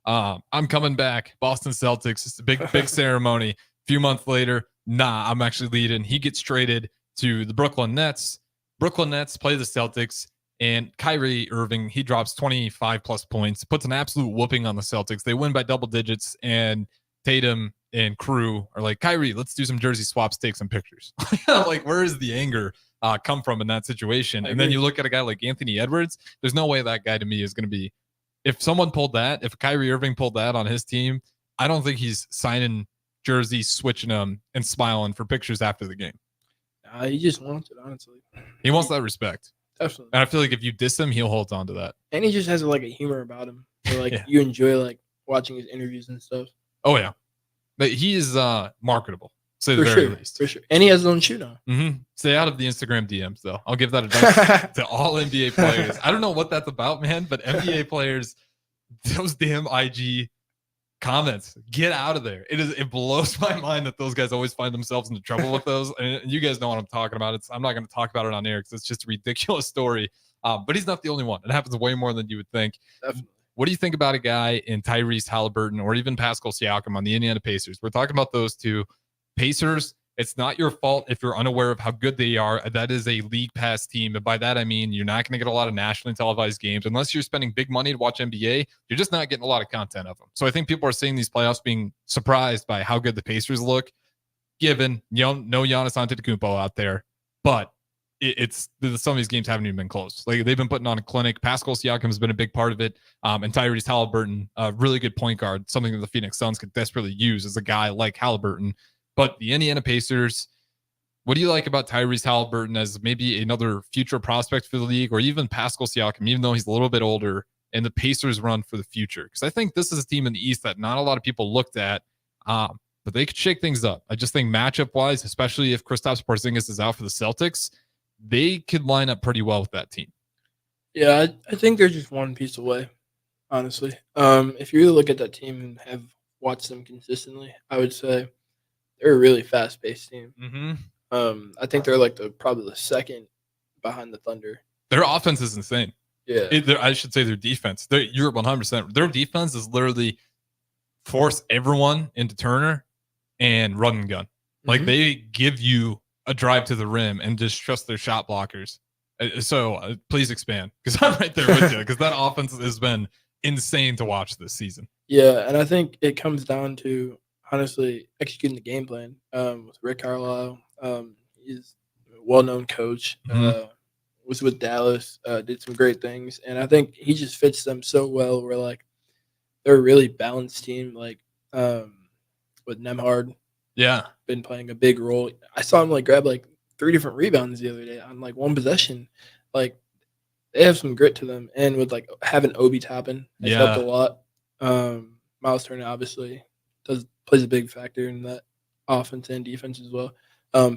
I'm coming back. Boston Celtics. It's a big ceremony. A few months later, I'm actually leading. He gets traded to the Brooklyn Nets. Brooklyn Nets play the Celtics. And Kyrie Irving, he drops 25 plus points, puts an absolute whooping on the Celtics. They win by double digits, and Tatum and crew are like, Kyrie, let's do some jersey swaps, take some pictures. Like, where is the anger come from in that situation? And then you look at a guy like Anthony Edwards, there's no way that guy to me is going to be, if someone pulled that, if Kyrie Irving pulled that on his team, I don't think he's signing jerseys, switching them, and smiling for pictures after the game. He just wants it, honestly. He wants that respect. Definitely. And I feel like if you diss him, he'll hold on to that. And he just has like a humor about him. So, like Yeah. you enjoy like watching his interviews and stuff. Oh yeah, but he is marketable. Say the For very sure, least. for sure. And he has his own shoe now. Stay out of the Instagram DMs though. I'll give that advice to all NBA players. I don't know what that's about, man, but NBA players, those damn IG comments, get out of there. It blows my mind that those guys always find themselves into trouble with those. And you guys know what I'm talking about. I'm not going to talk about it on air because it's just a ridiculous story. But he's not the only one. It happens way more than you would think. Definitely. What do you think about a guy in Tyrese Halliburton or even Pascal Siakam on the Indiana Pacers? We're talking about those two. Pacers, it's not your fault if you're unaware of how good they are. That is a league pass team. And by that, I mean, you're not going to get a lot of nationally televised games. Unless you're spending big money to watch NBA, you're just not getting a lot of content of them. So I think people are seeing these playoffs being surprised by how good the Pacers look, given no Giannis Antetokounmpo out there. But some of these games haven't even been close. Like they've been putting on a clinic. Pascal Siakam has been a big part of it. And Tyrese Halliburton, a really good point guard, something that the Phoenix Suns could desperately use as a guy like Halliburton. But the Indiana Pacers, what do you like about Tyrese Halliburton as maybe another future prospect for the league, or even Pascal Siakam, even though he's a little bit older, and the Pacers run for the future? Because I think this is a team in the East that not a lot of people looked at, but they could shake things up. I just think matchup-wise, especially if Kristaps Porzingis is out for the Celtics, they could line up pretty well with that team. Yeah, I think they're just one piece away, honestly. If you really look at that team and have watched them consistently, I would say they're a really fast-paced team. Mm-hmm. I think they're like probably the second behind the Thunder. Their offense is insane. Yeah. I should say their defense. You're 100%. Their defense is literally force everyone into Turner and run and gun. Like they give you a drive to the rim and just trust their shot blockers. So please expand, because I'm right there with you, because that offense has been insane to watch this season. Yeah, and I think it comes down to honestly executing the game plan with Rick Carlisle. He's a well-known coach. Was with Dallas, did some great things, and I think he just fits them so well. We're like they're a really balanced team. Like with Nemhard, been playing a big role. I saw him like grab like 3 different rebounds the other day on like one possession. Like they have some grit to them, and with like having Obi Toppin, it's helped a lot. Miles Turner obviously plays a big factor in that offense and defense as well.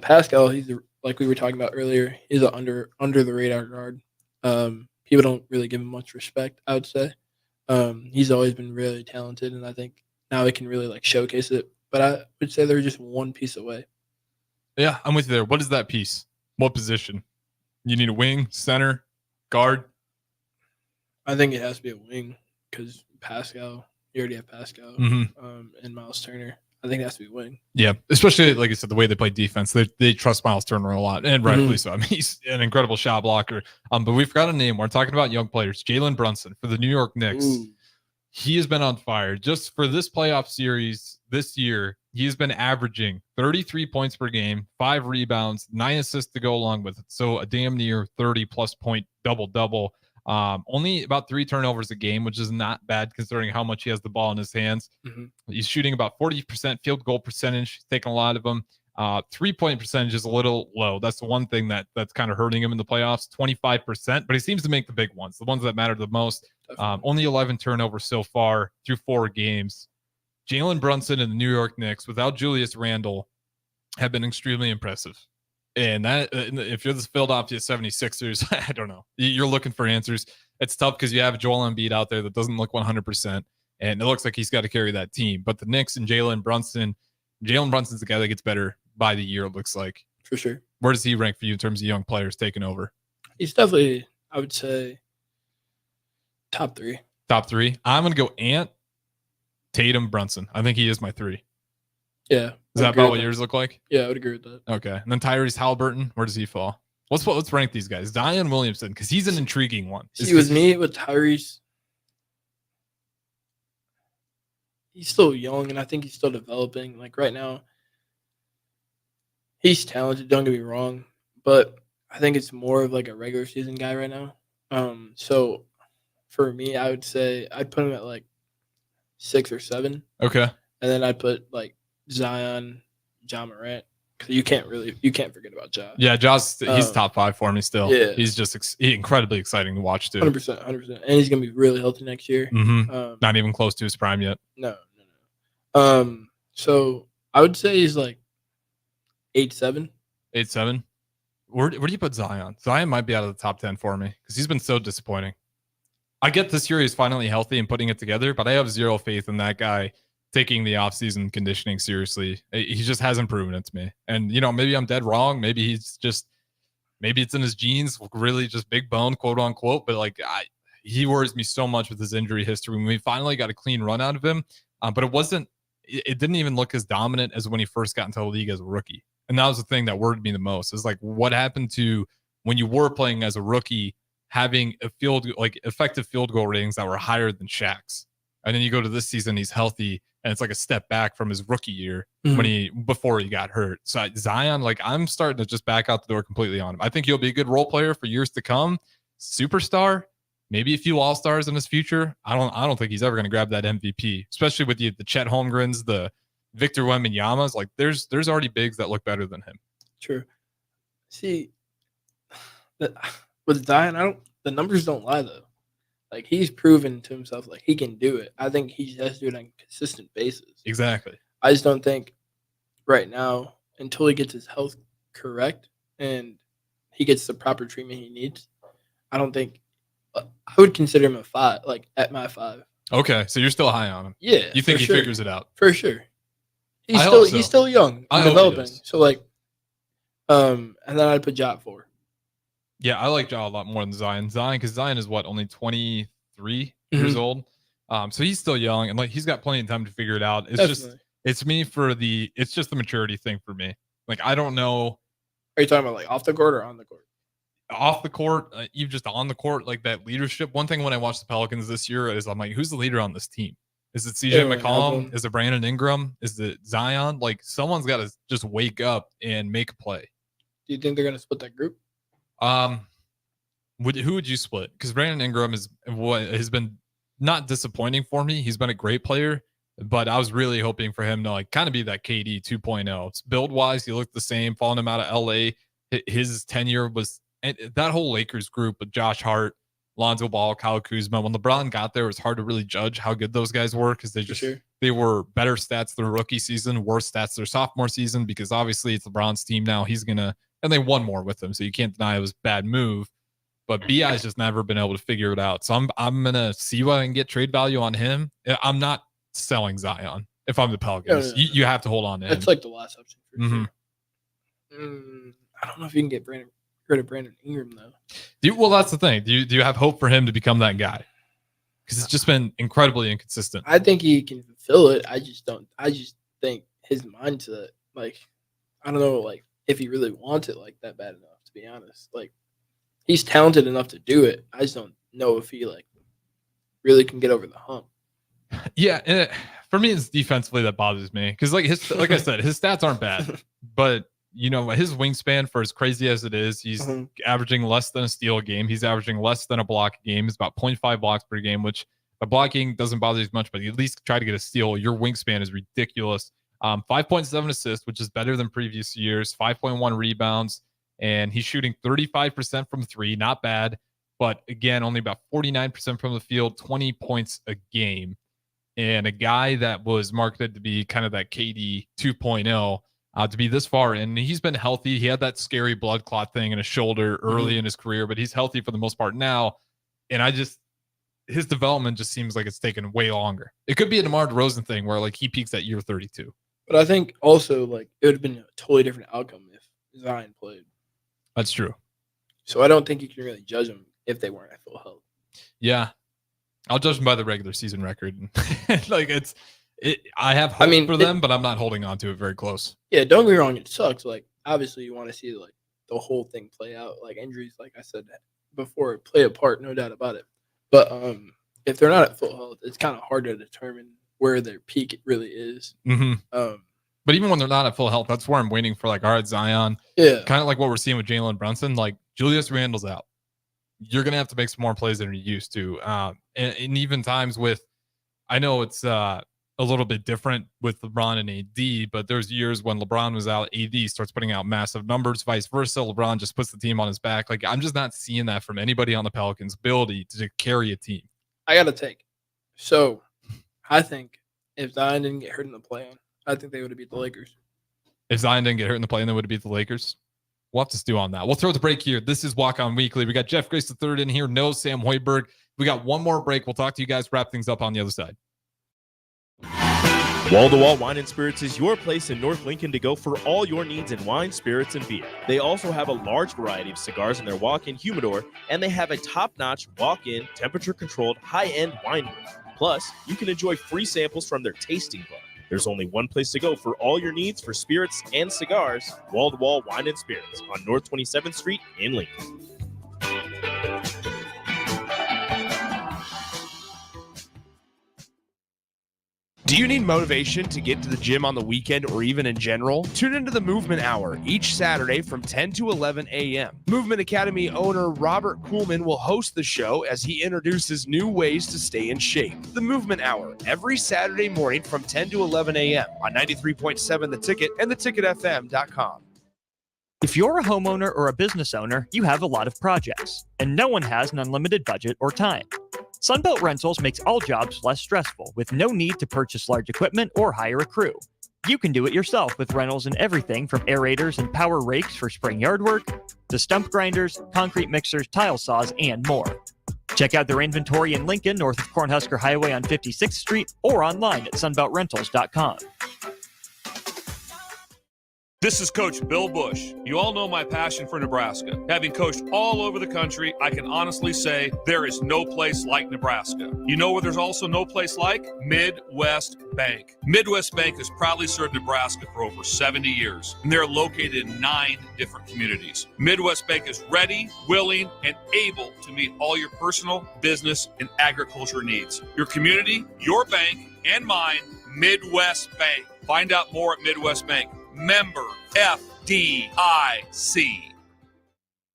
Pascal, he's like we were talking about earlier, he's an under the radar guard. People don't really give him much respect, I would say. He's always been really talented, and I think now he can really like showcase it. But I would say they're just one piece away. Yeah, I'm with you there. What is that piece? What position? You need a wing, center, guard? I think it has to be a wing because Pascal, you already have Pascal, and Miles Turner. I think it has to be wing. Yeah, especially like I said, the way they play defense, they trust Miles Turner a lot, and rightfully so. I mean, he's an incredible shot blocker. But we forgot a name. We're talking about young players. Jalen Brunson for the New York Knicks. Ooh. He has been on fire. Just for this playoff series this year, he's been averaging 33 points per game, 5 rebounds, 9 assists to go along with it. So a damn near 30-plus point double-double. Only about 3 turnovers a game, which is not bad considering how much he has the ball in his hands. He's shooting about 40% field goal percentage. He's taking a lot of them. 3-point percentage is a little low. That's the one thing that's kind of hurting him in the playoffs, 25%, but he seems to make the big ones, the ones that matter the most. Only 11 turnovers so far through 4 games. Jalen Brunson and the New York Knicks without Julius Randle have been extremely impressive. And that, if you're the Philadelphia 76ers, I don't know. You're looking for answers. It's tough because you have Joel Embiid out there that doesn't look 100%, and it looks like he's got to carry that team. But the Knicks and Jalen Brunson's the guy that gets better by the year, it looks like. For sure. Where does he rank for you in terms of young players taking over? He's definitely, I would say, top 3. Top 3? I'm going to go Ant, Tatum, Brunson. I think he is my 3. Yeah. Is that about what yours look like? Yeah, I would agree with that. Okay. And then Tyrese Halliburton, where does he fall? Let's rank these guys. Zion Williamson, because he's an intriguing one. See, with me, with Tyrese, he's still young, and I think he's still developing. Like right now, he's talented, don't get me wrong, but I think it's more of like a regular season guy right now. So for me, I would say I'd put him at like 6 or 7. Okay. And then I'd put like Zion, Ja Morant, because you can't forget about Ja. Yeah, he's top 5 for me still. Yeah. He's just incredibly exciting to watch too. 100%. And he's gonna be really healthy next year. Not even close to his prime yet. No. So I would say he's like 8-7. 8-7. Where do you put Zion? Zion might be out of the top 10 for me because he's been so disappointing. I get this year he's finally healthy and putting it together, but I have zero faith in that guy taking the offseason conditioning seriously. He just hasn't proven it to me. And, maybe I'm dead wrong. Maybe it's in his genes, really just big bone, quote unquote. But he worries me so much with his injury history. When we finally got a clean run out of him, but it didn't even look as dominant as when he first got into the league as a rookie. And that was the thing that worried me the most, is like what happened to when you were playing as a rookie, having effective field goal ratings that were higher than Shaq's. And then you go to this season, he's healthy and it's like a step back from his rookie year Mhm. before he got hurt. So Zion, like I'm starting to just back out the door completely on him. I think he'll be a good role player for years to come. Superstar, maybe a few all-stars in his future. I don't think he's ever going to grab that MVP, especially with the Chet Holmgrens, the Victor Wembanyama's. Like there's already bigs that look better than him. True. See, with Zion, the numbers don't lie though. Like he's proven to himself like he can do it. I think he has to do it on a consistent basis. Exactly. I just don't think right now, until he gets his health correct and he gets the proper treatment he needs, I don't think I would consider him a 5, like at my 5. Okay, so you're still high on him. Yeah. You think for he sure. figures it out? For sure. I hope so. He's still young I and hope he developing. does. So like and then I'd put Jot 4. Yeah, I like Ja a lot more than Zion. Because Zion is what, only 23 years old. So he's still young and like he's got plenty of time to figure it out. It's Definitely. it's just the maturity thing for me. Like I don't know. Are you talking about like off the court or on the court? Off the court, even just on the court, like that leadership. One thing when I watched the Pelicans this year is I'm like, who's the leader on this team? Is it CJ They don't have McCollum? one. Is it Brandon Ingram? Is it Zion? Like someone's got to just wake up and make a play. Do you think they're gonna split that group? Who would you split? Because Brandon Ingram is what has been not disappointing for me. He's been a great player, but I was really hoping for him to like kind of be that KD 2.0. Build wise, he looked the same. Following him out of LA, his tenure was, and that whole Lakers group with Josh Hart, Lonzo Ball, Kyle Kuzma. When LeBron got there, it was hard to really judge how good those guys were because they were better stats their rookie season, worse stats their sophomore season. Because obviously it's LeBron's team now. He's gonna, and they won more with him, so you can't deny it was a bad move. But BI's just never been able to figure it out. So I'm gonna see what I can get trade value on him. I'm not selling Zion if I'm the Pelicans. No. You have to hold on to him. That's like the last option for Mhm. sure. I don't know if you can get rid of Brandon Ingram though. Well, that's the thing. Do you have hope for him to become that guy? Because it's just been incredibly inconsistent. I think he can fulfill it. I just think his mindset, like, I don't know, like if he really wants it like that bad enough. To be honest, like he's talented enough to do it. I just don't know if he like really can get over the hump. Yeah, and for me, it's defensively that bothers me because, like I said, his stats aren't bad, but you know his wingspan, for as crazy as it is, he's averaging less than a steal a game. He's averaging less than a block a game. It's about 0.5 blocks per game, which a blocking doesn't bother you as much, but you at least try to get a steal. Your wingspan is ridiculous. 5.7 assists, which is better than previous years. 5.1 rebounds, and he's shooting 35% from 3, not bad, but again, only about 49% from the field, 20 points a game. And a guy that was marketed to be kind of that KD 2.0 to be this far. And he's been healthy. He had that scary blood clot thing in his shoulder early in his career, but he's healthy for the most part now. And his development just seems like it's taken way longer. It could be a DeMar DeRozan thing where like he peaks at year 32. But I think also like it would have been a totally different outcome if Zion played. That's true. So I don't think you can really judge them if they weren't at full health. Yeah. I'll judge them by the regular season record. Like I have hope for them, but I'm not holding on to it very close. Yeah, don't get me wrong, it sucks. Like obviously you want to see like the whole thing play out. Like injuries, like I said before, play a part, no doubt about it. But if they're not at full health, it's kind of hard to determine where their peak really is. But even when they're not at full health, that's where I'm waiting for like, all right, Zion. Yeah. Kind of like what we're seeing with Jalen Brunson. Like Julius Randle's out. You're going to have to make some more plays than you're used to. And even times with, I know it's a little bit different with LeBron and AD, but there's years when LeBron was out, AD starts putting out massive numbers, vice versa. LeBron just puts the team on his back. Like I'm just not seeing that from anybody on the Pelicans' ability to carry a team. I got to take. So I think if Zion didn't get hurt in the play-in, I think they would have beat the Lakers. If Zion didn't get hurt in the play-in, they would have beat the Lakers. We'll have to stew on that. We'll throw the break here. This is Walk On Weekly. We got Jeff Grace III in here. No Sam Hoiberg. We got one more break. We'll talk to you guys, wrap things up on the other side. Wall to Wall Wine and Spirits is your place in North Lincoln to go for all your needs in wine, spirits, and beer. They also have a large variety of cigars in their walk-in humidor, and they have a top-notch walk-in, temperature-controlled, high-end wine room. Plus, you can enjoy free samples from their tasting bar. There's only one place to go for all your needs for spirits and cigars, Wall to Wall Wine and Spirits on North 27th Street in Lincoln. Do you need motivation to get to the gym on the weekend or even in general? Tune into the Movement Hour each Saturday from 10 to 11 a.m. Movement Academy owner Robert Kuhlman will host the show as he introduces new ways to stay in shape. The Movement Hour every Saturday morning from 10 to 11 a.m. on 93.7 The Ticket and theticketfm.com. If you're a homeowner or a business owner, you have a lot of projects, and no one has an unlimited budget or time. Sunbelt Rentals makes all jobs less stressful with no need to purchase large equipment or hire a crew. You can do it yourself with rentals in everything from aerators and power rakes for spring yard work to stump grinders, concrete mixers, tile saws, and more. Check out their inventory in Lincoln, north of Cornhusker Highway on 56th Street, or online at sunbeltrentals.com. This is Coach Bill Bush. You all know my passion for Nebraska. Having coached all over the country, I can honestly say there is no place like Nebraska. You know where there's also no place like? Midwest Bank. Midwest Bank has proudly served Nebraska for over 70 years, and they're located in 9 different communities. Midwest Bank is ready, willing, and able to meet all your personal, business, and agriculture needs. Your community, your bank, and mine, Midwest Bank. Find out more at Midwest Bank. Member FDIC.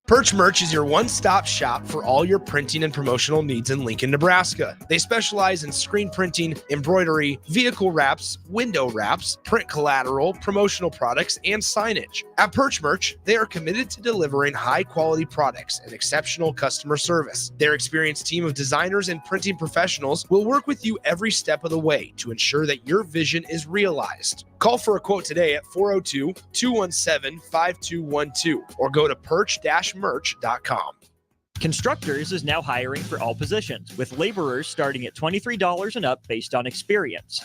Perch Merch is your one-stop shop for all your printing and promotional needs in Lincoln, Nebraska. They specialize in screen printing, embroidery, vehicle wraps, window wraps, print collateral, promotional products, and signage. At Perch Merch, they are committed to delivering high-quality products and exceptional customer service. Their experienced team of designers and printing professionals will work with you every step of the way to ensure that your vision is realized. Call for a quote today at 402-217-5212 or go to perch-merch.com. Constructors is now hiring for all positions, with laborers starting at $23 and up based on experience.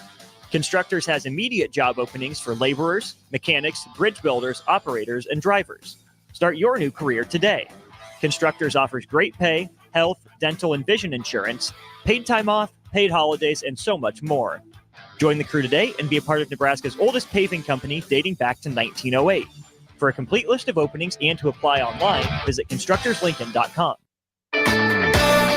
Constructors has immediate job openings for laborers, mechanics, bridge builders, operators, and drivers. Start your new career today. Constructors offers great pay, health, dental, and vision insurance, paid time off, paid holidays, and so much more. Join the crew today and be a part of Nebraska's oldest paving company dating back to 1908. For a complete list of openings and to apply online, visit constructorslincoln.com.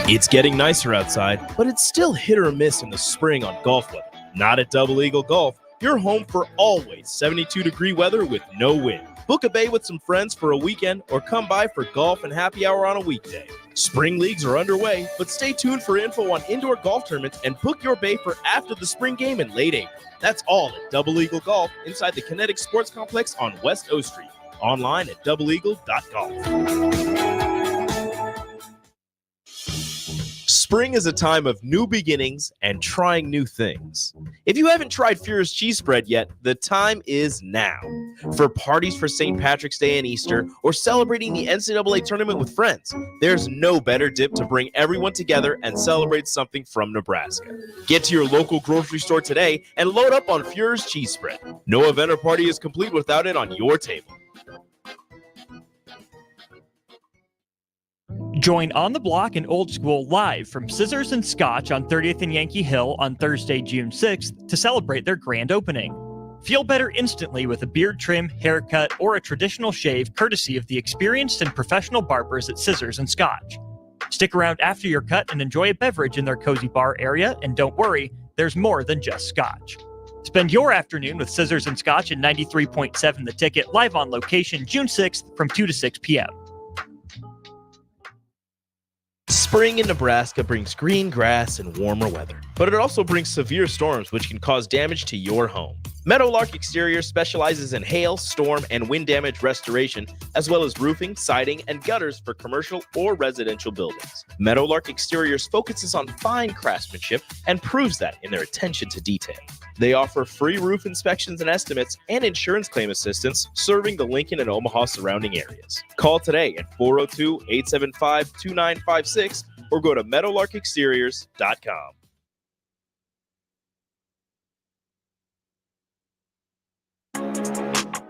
It's getting nicer outside, but it's still hit or miss in the spring on golf weather. Not at Double Eagle Golf. You're home for always 72-degree weather with no wind. Book a bay with some friends for a weekend or come by for golf and happy hour on a weekday. Spring leagues are underway, but stay tuned for info on indoor golf tournaments and book your bay for after the spring game in late April. That's all at Double Eagle Golf inside the Kinetic Sports Complex on West O Street. Online at doubleeagle.golf. Spring is a time of new beginnings and trying new things. If you haven't tried Furor's cheese spread yet, the time is now. For parties for St. Patrick's Day and Easter, or celebrating the NCAA tournament with friends, there's no better dip to bring everyone together and celebrate something from Nebraska. Get to your local grocery store today and load up on Furor's cheese spread. No event or party is complete without it on your table. Join On the Block and Old School live from Scissors and Scotch on 30th and Yankee Hill on Thursday, June 6th to celebrate their grand opening. Feel better instantly with a beard trim, haircut, or a traditional shave courtesy of the experienced and professional barbers at Scissors and Scotch. Stick around after your cut and enjoy a beverage in their cozy bar area, and don't worry, there's more than just Scotch. Spend your afternoon with Scissors and Scotch at 93.7 The Ticket, live on location June 6th from 2 to 6 p.m. Spring in Nebraska brings green grass and warmer weather, but it also brings severe storms which can cause damage to your home. Meadowlark Exterior specializes in hail, storm, and wind damage restoration, as well as roofing, siding, and gutters for commercial or residential buildings. Meadowlark Exteriors focuses on fine craftsmanship and proves that in their attention to detail. They offer free roof inspections and estimates and insurance claim assistance, serving the Lincoln and Omaha surrounding areas. Call today at 402-875-2956 or go to meadowlarkexteriors.com.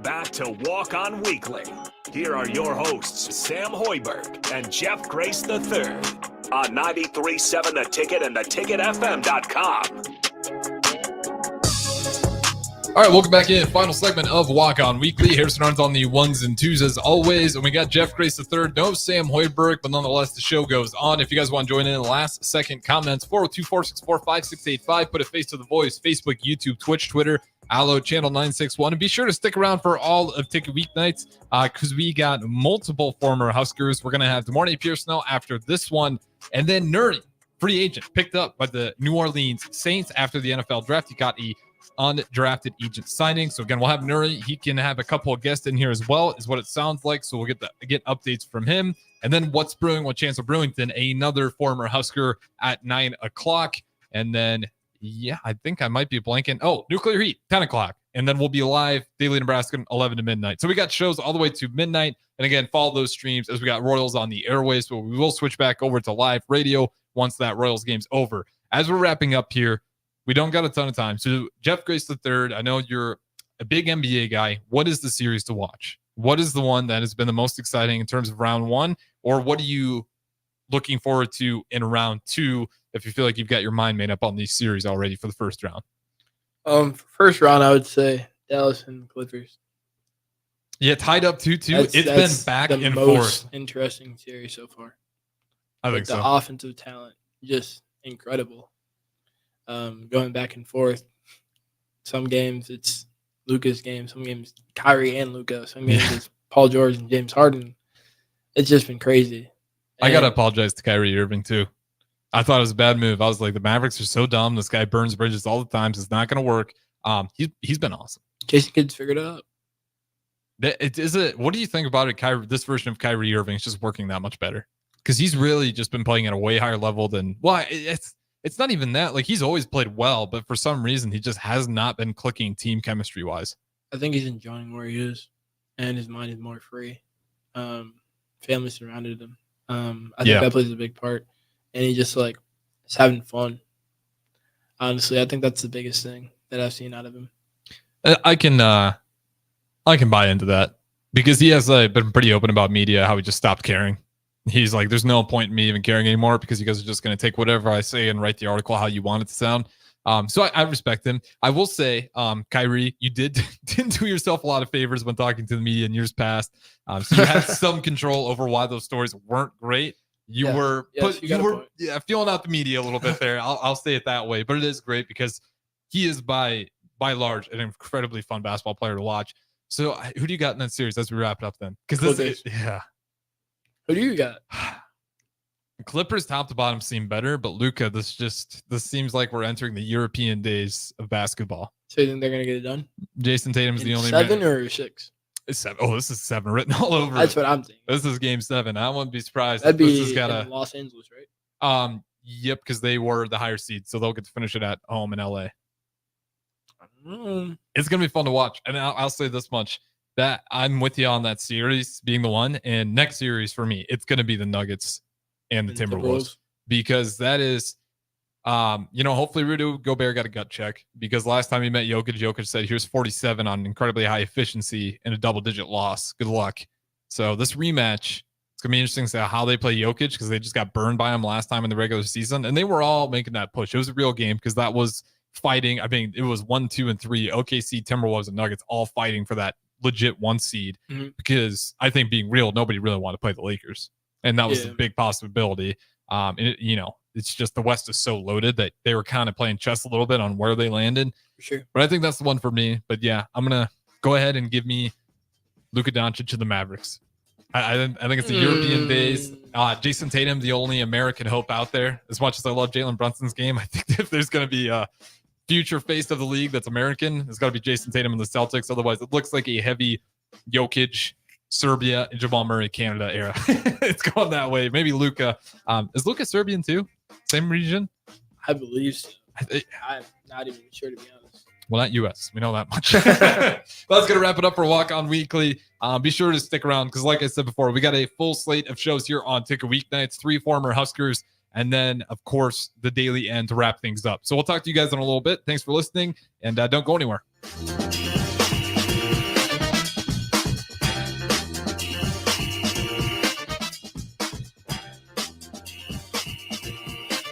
Back to Walk On Weekly. Here are your hosts, Sam Hoiberg and Jeff Grace III on 93.7 The Ticket and theticketfm.com. All right, welcome back in. Final segment of Walk On Weekly. Harrison Arns on the ones and twos as always. And we got Jeff Grace III. No Sam Hoiberg, but nonetheless, the show goes on. If you guys want to join in, last second comments, 402-464-5685. Put a face to the voice. Facebook, YouTube, Twitch, Twitter, Allo, Channel 961. And be sure to stick around for all of Ticket Weeknights because we got multiple former Huskers. We're going to have DeMornay Pierce-Snell after this one. And then Nerdy, free agent, picked up by the New Orleans Saints after the NFL draft. He got a undrafted agent signing. So again, we'll have Nuri. He can have a couple of guests in here as well, is what it sounds like. So we'll get updates from him. And then what's brewing with Chancellor Brewington, another former Husker at 9 o'clock. And then, yeah, I think I might be blanking. Oh, Nuclear Heat, 10 o'clock. And then we'll be live daily Nebraska 11 to midnight. So we got shows all the way to midnight. And again, follow those streams as we got Royals on the airways. So we will switch back over to live radio once that Royals game's over. As we're wrapping up here, we don't got a ton of time. So Jeff Grace III, I know you're a big NBA guy. What is the series to watch? What is the one that has been the most exciting in terms of round one? Or what are you looking forward to in round two if you feel like you've got your mind made up on these series already for the first round? For first round, I would say Dallas and Clippers. Yeah, tied up 2-2. It's been back the and most forth. Interesting series so far. I think the so. offensive talent, just incredible. Going back and forth. Some games it's Luka's game. Some games Kyrie and Luka. Some games it's Paul George and James Harden. It's just been crazy. I got to apologize to Kyrie Irving too. I thought it was a bad move. I was like, the Mavericks are so dumb. This guy burns bridges all the time. So it's not going to work. He's been awesome. Jason Kidd's figured it out. What do you think about it? This version of Kyrie Irving is just working that much better because he's really just been playing at a way higher level than. Well, it's not even that. Like he's always played well, but for some reason he just has not been clicking team chemistry wise. I think he's enjoying where he is, and his mind is more free. Family surrounded him. I think that plays a big part, and he just like is having fun. Honestly, I think that's the biggest thing that I've seen out of him. I can buy into that because he has been pretty open about media, how he just stopped caring. He's like, there's no point in me even caring anymore because you guys are just going to take whatever I say and write the article how you want it to sound. So I respect him. I will say, Kyrie, you didn't do yourself a lot of favors when talking to the media in years past. So you had some control over why those stories weren't great. You were feeling out the media a little bit there. I'll say it that way, but it is great because he is by large an incredibly fun basketball player to watch. So who do you got in that series as we wrap it up then? Because Who do you got? Clippers top to bottom seem better, but Luka, this seems like we're entering the European days of basketball. So you think they're gonna get it done? Jason Tatum's the only 7 man. or 6? It's 7. Oh, this is 7 written all over. That's what I'm thinking. This is game 7. I wouldn't be surprised. That'd be this has in Los Angeles, right? Yep, because they were the higher seed, so they'll get to finish it at home in LA. It's gonna be fun to watch, and I'll say this much: that I'm with you on that series being the one, and next series for me, it's gonna be the Nuggets and the Timberwolves because that is, hopefully Rudy Gobert got a gut check because last time he met Jokic said here's 47 on incredibly high efficiency and a double-digit loss. Good luck. So this rematch, it's gonna be interesting to see how they play Jokic because they just got burned by him last time in the regular season, and they were all making that push. It was a real game because that was fighting. I mean, it was 1, 2, and 3. OKC, Timberwolves, and Nuggets all fighting for that legit 1 seed because I think being real, nobody really wanted to play the Lakers, and that was a big possibility. It's just the West is so loaded that they were kind of playing chess a little bit on where they landed. For sure. But I think that's the one for me. But yeah, I'm gonna go ahead and give me Luka Doncic to the Mavericks. I think it's the European days. Jason Tatum, the only American hope out there. As much as I love Jalen Brunson's game, I think if there's going to be a future face of the league that's American, it's got to be Jason Tatum and the Celtics. Otherwise, it looks like a heavy Jokic, Serbia, and Jamal Murray Canada era. It's going that way. Maybe Luka. Is Luka Serbian too? Same region? I believe so. I'm not even sure, to be honest. Well, not U.S. We know that much. That's going to wrap it up for Walk On Weekly. Be sure to stick around because, like I said before, we got a full slate of shows here on Ticket Weeknights, 3 former Huskers, and then, of course, the Daily End to wrap things up. So we'll talk to you guys in a little bit. Thanks for listening, and don't go anywhere.